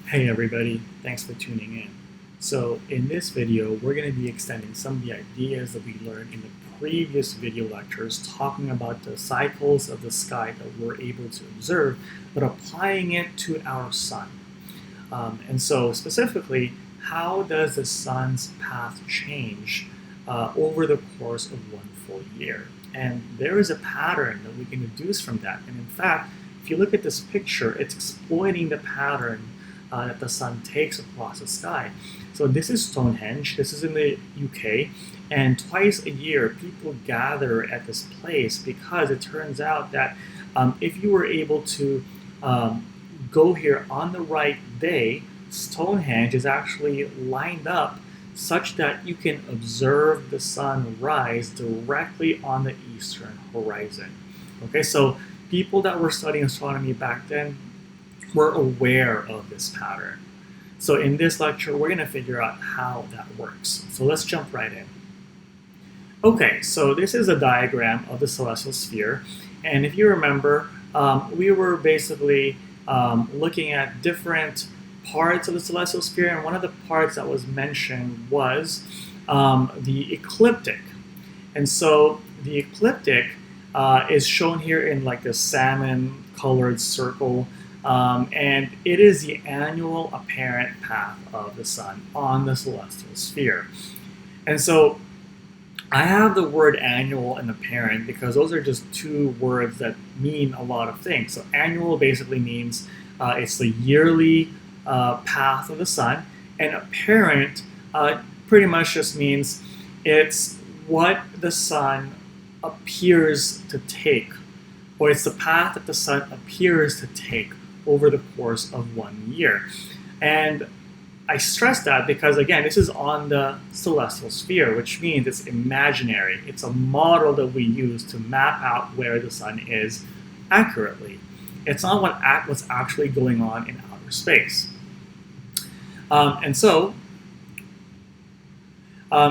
Hey everybody, thanks for tuning in. So in this video, we're going to be extending some of the ideas that we learned in the previous video lectures talking about the cycles of the sky that we're able to observe, but applying it to our sun. And so specifically, how does the sun's path change over the course of one full year? And there is a pattern that we can deduce from that. And in fact, if you look at this picture, it's exploiting the pattern that the sun takes across the sky. So this is Stonehenge. This is in the UK, and twice a year people gather at this place because it turns out that if you were able to go here on the right day, Stonehenge is actually lined up such that you can observe the sun rise directly on the eastern horizon. Okay, so people that were studying astronomy back then were aware of this pattern. So in this lecture, we're going to figure out how that works. So let's jump right in. Okay, so this is a diagram of the celestial sphere. And if you remember, we were basically looking at different parts of the celestial sphere. And one of the parts that was mentioned was the ecliptic. And so the ecliptic is shown here in like this salmon colored circle. And it is the annual apparent path of the sun on the celestial sphere. And so I have the word annual and apparent because those are just two words that mean a lot of things. So annual basically means it's the yearly path of the sun, and apparent pretty much just means it's what the sun appears to take, or it's the path that the sun appears to take over the course of 1 year. And I stress that because, again, this is on the celestial sphere, which means it's imaginary. It's a model that we use to map out where the sun is accurately. It's not what's actually going on in outer space. And so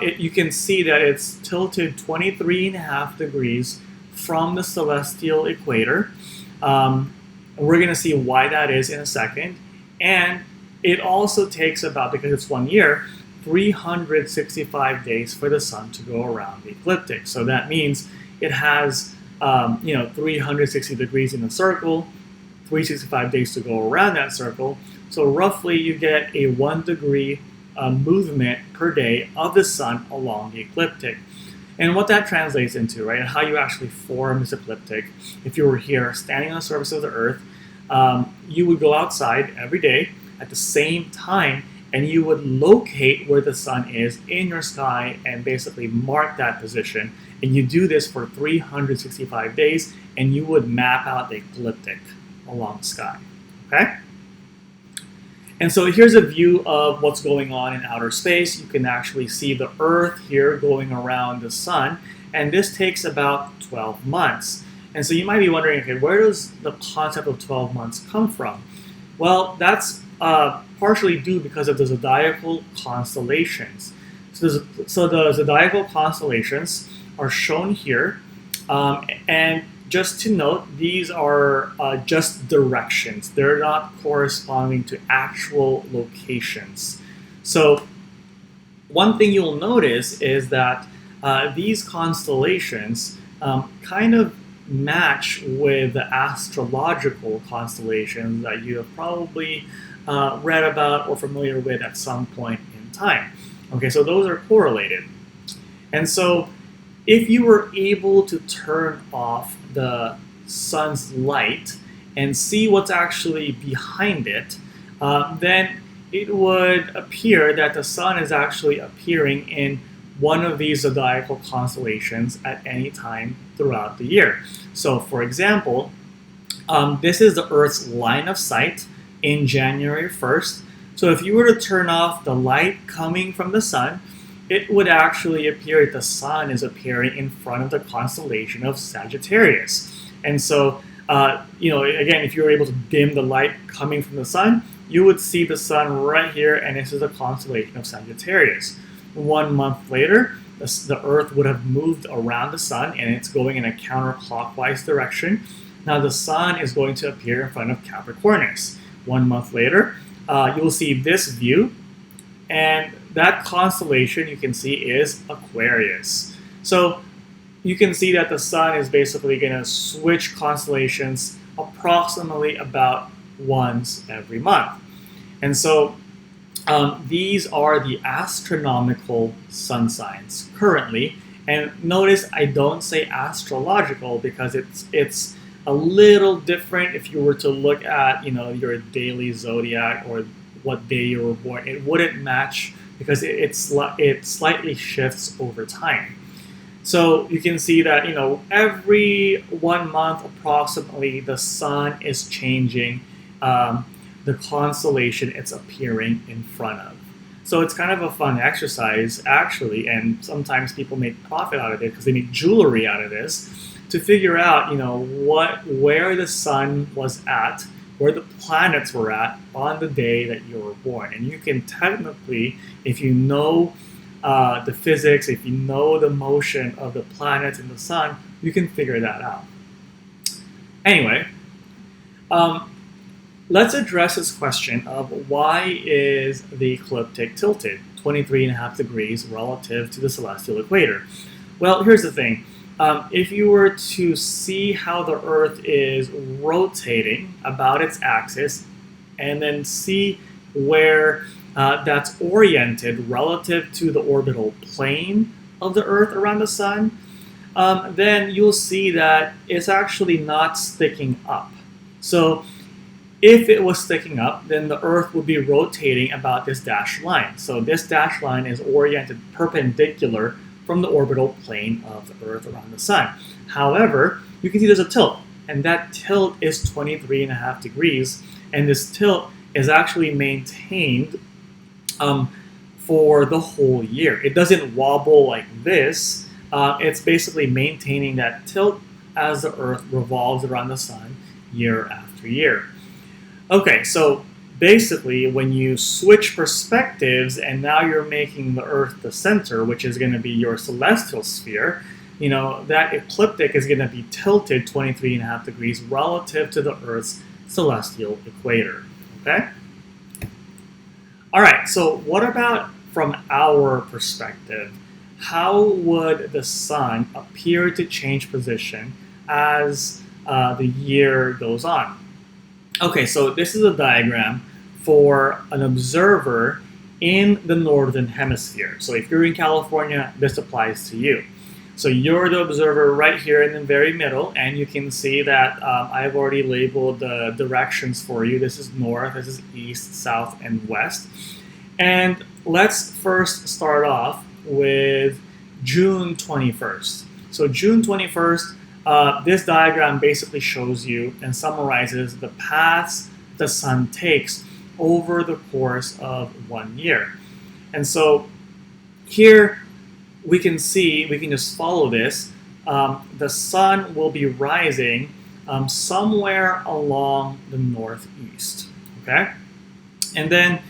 you can see that it's tilted 23.5 degrees from the celestial equator. We're going to see why that is in a second. And it also takes about, because it's 1 year, 365 days for the sun to go around the ecliptic. So that means it has 360 degrees in a circle, 365 days to go around that circle. So roughly you get a 1 degree movement per day of the sun along the ecliptic. And what that translates into, right, and how you actually form this ecliptic, if you were here standing on the surface of the Earth, you would go outside every day at the same time, and you would locate where the sun is in your sky and basically mark that position. And you do this for 365 days, and you would map out the ecliptic along the sky. Okay? And so here's a view of what's going on in outer space. You can actually see the Earth here going around the sun, and this takes about 12 months. And so you might be wondering, okay, where does the concept of 12 months come from? Well, that's partially due because of the Zodiacal Constellations. So the Zodiacal Constellations are shown here, and just to note, these are just directions. They're not corresponding to actual locations. So one thing you'll notice is that these constellations kind of match with the astrological constellations that you have probably read about or familiar with at some point in time. Okay, so those are correlated. And so if you were able to turn off the sun's light and see what's actually behind it, then it would appear that the sun is actually appearing in one of these zodiacal constellations at any time throughout the year. So for example, this is the Earth's line of sight in January 1st. So if you were to turn off the light coming from the sun, it would actually appear that the sun is appearing in front of the constellation of Sagittarius. And so, again, if you were able to dim the light coming from the sun, you would see the sun right here, and this is the constellation of Sagittarius. 1 month later, the Earth would have moved around the sun, and it's going in a counterclockwise direction. Now the sun is going to appear in front of Capricornus. 1 month later, you will see this view, and that constellation you can see is Aquarius. So you can see that the sun is basically going to switch constellations approximately about once every month. And so these are the astronomical sun signs currently. And notice I don't say astrological because it's a little different if you were to look at your daily zodiac or what day you were born. It wouldn't match because it slightly shifts over time. So you can see that every 1 month approximately the sun is changing the constellation it's appearing in front of. So it's kind of a fun exercise actually, and sometimes people make profit out of it because they make jewelry out of this to figure out where the sun was at, where the planets were at on the day that you were born. And you can technically, if you know the physics, if you know the motion of the planets and the sun, you can figure that out. Anyway, let's address this question of why is the ecliptic tilted 23.5 degrees relative to the celestial equator. Well, here's the thing. If you were to see how the Earth is rotating about its axis and then see where that's oriented relative to the orbital plane of the Earth around the Sun, then you'll see that it's actually not sticking up. So if it was sticking up, then the Earth would be rotating about this dashed line. So this dashed line is oriented perpendicular from the orbital plane of the Earth around the Sun. However, you can see there's a tilt, and that tilt is 23.5 degrees, and this tilt is actually maintained for the whole year. It doesn't wobble like this. It's basically maintaining that tilt as the Earth revolves around the Sun year after year. Okay, so basically when you switch perspectives and now you're making the Earth the center, which is going to be your celestial sphere, that ecliptic is going to be tilted 23.5 degrees relative to the Earth's celestial equator. Okay? All right, so what about from our perspective? How would the sun appear to change position as the year goes on? Okay, so this is a diagram for an observer in the northern hemisphere. So if you're in California, this applies to you. So you're the observer right here in the very middle, and you can see that I've already labeled the directions for you. This is north, this is east, south, and west. And let's first start off with June 21st. So June 21st, this diagram basically shows you and summarizes the paths the sun takes over the course of 1 year. And so here we can see, we can just follow this, the sun will be rising somewhere along the northeast, okay? And then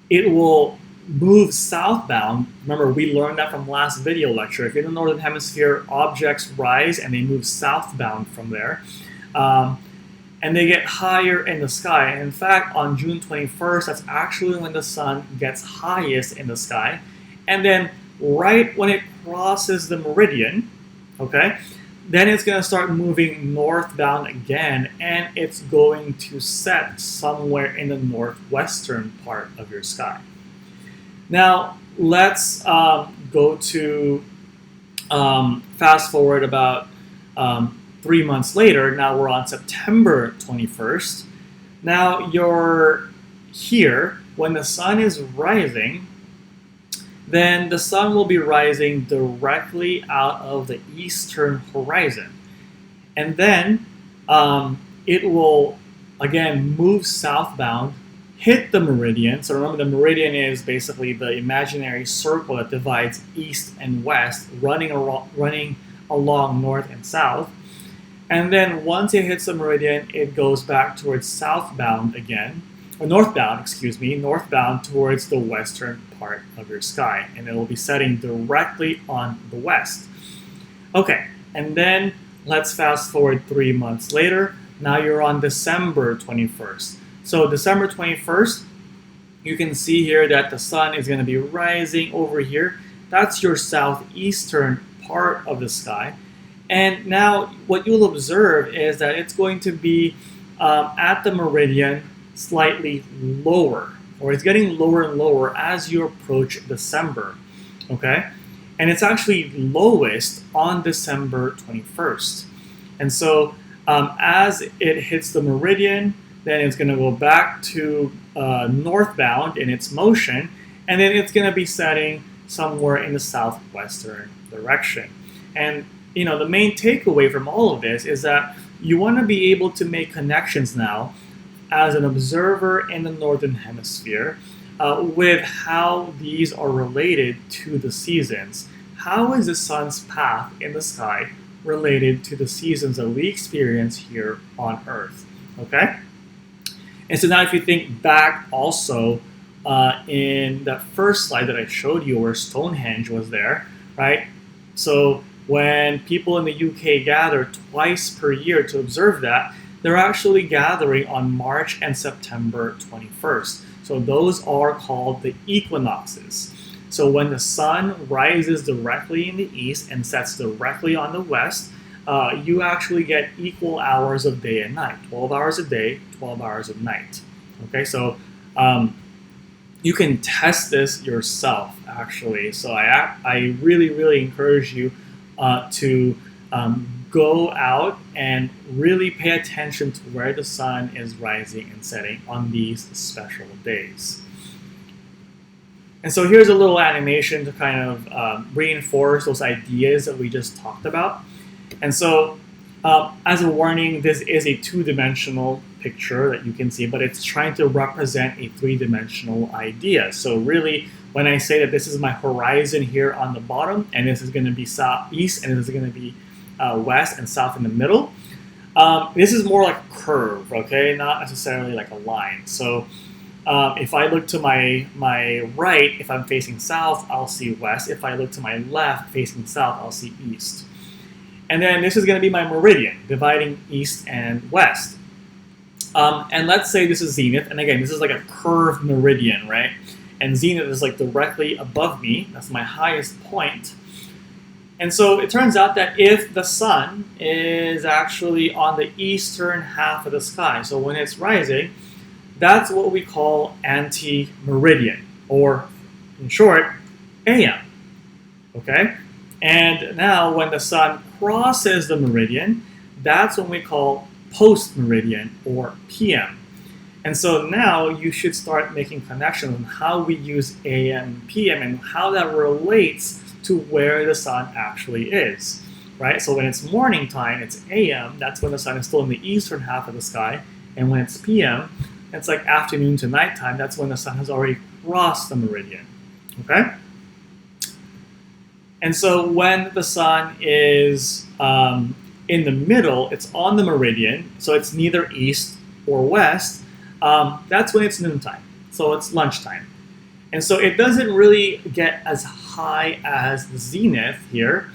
it will move southbound. Remember, we learned that from last video lecture. If you're in the northern hemisphere, objects rise and they move southbound from there. And they get higher in the sky. And in fact, on June 21st, that's actually when the sun gets highest in the sky. And then right when it crosses the meridian, okay, then it's going to start moving northbound again, and it's going to set somewhere in the northwestern part of your sky. Now, let's go to fast forward about 3 months later. Now we're on September 21st. Now you're here when the sun is rising, then the sun will be rising directly out of the eastern horizon. And then it will, again, move southbound, hit the meridian. So remember, the meridian is basically the imaginary circle that divides east and west, running along north and south. And then once it hits the meridian, it goes back towards southbound again, or northbound towards the western part of your sky. And it will be setting directly on the west. Okay, and then let's fast forward 3 months later. Now you're on December 21st. So December 21st, you can see here that the sun is going to be rising over here. That's your southeastern part of the sky. And now what you'll observe is that it's going to be at the meridian slightly lower, or it's getting lower and lower as you approach December, okay? And it's actually lowest on December 21st. And so as it hits the meridian, then it's going to go back to northbound in its motion, and then it's going to be setting somewhere in the southwestern direction. And the main takeaway from all of this is that you want to be able to make connections now as an observer in the northern hemisphere with how these are related to the seasons. How is the sun's path in the sky related to the seasons that we experience here on Earth? Okay? And so now if you think back also in that first slide that I showed you where Stonehenge was there, right? So when people in the UK gather twice per year to observe that, they're actually gathering on March and September 21st. So those are called the equinoxes. So when the sun rises directly in the east and sets directly on the west, you actually get equal hours of day and night, 12 hours a day, 12 hours of night. Okay, so you can test this yourself, actually. So I really, really encourage you to go out and really pay attention to where the sun is rising and setting on these special days. And so here's a little animation to kind of reinforce those ideas that we just talked about. And so as a warning, this is a two-dimensional picture that you can see, but it's trying to represent a three-dimensional idea. So really, when I say that this is my horizon here on the bottom, and this is going to be southeast, and this is going to be west and south in the middle, this is more like a curve, okay? Not necessarily like a line. So if I look to my right, if I'm facing south, I'll see west. If I look to my left, facing south, I'll see east. And then this is going to be my meridian, dividing east and west. And let's say this is zenith, and again, this is like a curved meridian, right? And zenith is like directly above me. That's my highest point. And so it turns out that if the sun is actually on the eastern half of the sky, so when it's rising, that's what we call anti-meridian, or in short, AM, okay? And now when the sun crosses the meridian, that's what we call post-meridian, or PM. And so now you should start making connections on how we use AM and PM and how that relates to where the sun actually is, right? So when it's morning time, it's AM, that's when the sun is still in the eastern half of the sky, and when it's PM, it's like afternoon to nighttime, that's when the sun has already crossed the meridian, okay? And so when the sun is in the middle, it's on the meridian, so it's neither east or west, that's when it's noontime, so it's lunchtime. And so it doesn't really get as high as the zenith here,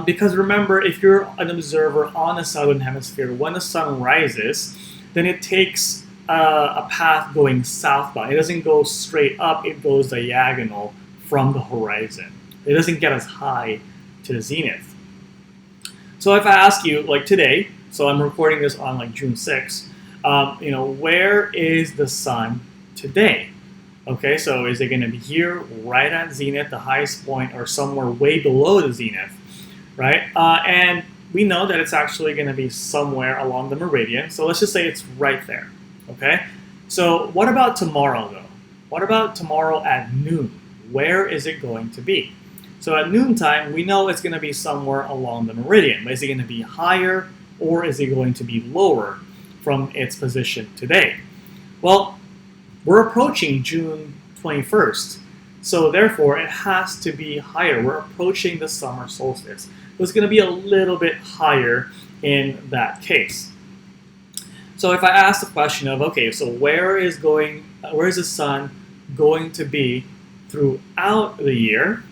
because remember, if you're an observer on the southern hemisphere, when the sun rises, then it takes a path going southbound. It doesn't go straight up, it goes diagonal from the horizon. It doesn't get as high to the zenith. So if I ask you, like today, so I'm recording this on like June 6th, where is the sun today? Okay, so is it going to be here, right at zenith, the highest point, or somewhere way below the zenith, right? And we know that it's actually going to be somewhere along the meridian, so let's just say it's right there, okay? So what about tomorrow, though? What about tomorrow at noon? Where is it going to be? So at noontime, we know it's going to be somewhere along the meridian, but is it going to be higher, or is it going to be lower from its position today? Well, we're approaching June 21st, so therefore it has to be higher. We're approaching the summer solstice. So it's going to be a little bit higher in that case. So if I ask the question of, okay, so where is the sun going to be throughout the year,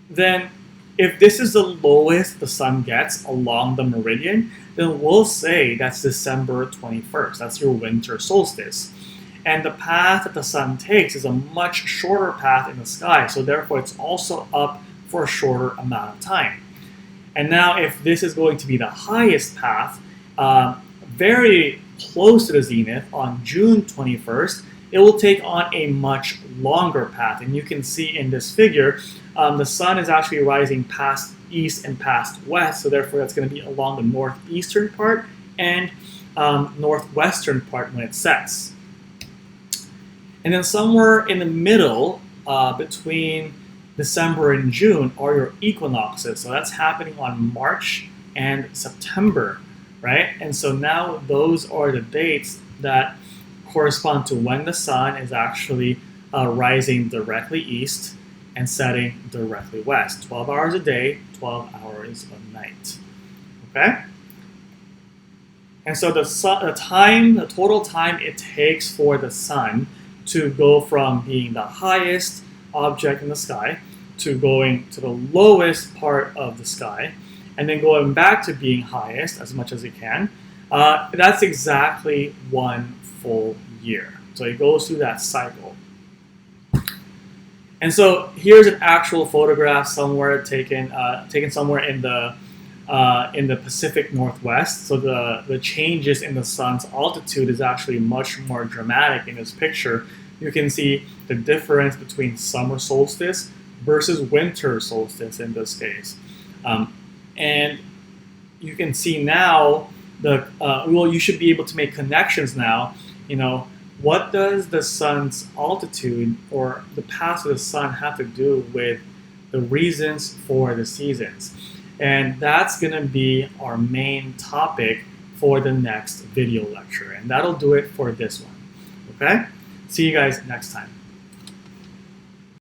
then if this is the lowest the sun gets along the meridian, then we'll say that's December 21st. That's your winter solstice. And the path that the sun takes is a much shorter path in the sky, so therefore it's also up for a shorter amount of time. And now if this is going to be the highest path, very close to the zenith on June 21st, it will take on a much longer path. And you can see in this figure, the sun is actually rising past east and past west, so therefore that's going to be along the northeastern part and northwestern part when it sets. And then somewhere in the middle, between December and June, are your equinoxes. So that's happening on March and September, right? And so now those are the dates that correspond to when the sun is actually rising directly east and setting directly west. 12 hours a day, 12 hours a night, okay? And so the total time it takes for the sun to go from being the highest object in the sky to going to the lowest part of the sky and then going back to being highest as much as it can, that's exactly 1 full year. So it goes through that cycle. And so here's an actual photograph somewhere taken somewhere in the Pacific Northwest. So the changes in the sun's altitude is actually much more dramatic in this picture. You can see the difference between summer solstice versus winter solstice in this case. And you can see now you should be able to make connections now. What does the sun's altitude or the path of the sun have to do with the reasons for the seasons? And that's going to be our main topic for the next video lecture. And that'll do it for this one. Okay? See you guys next time.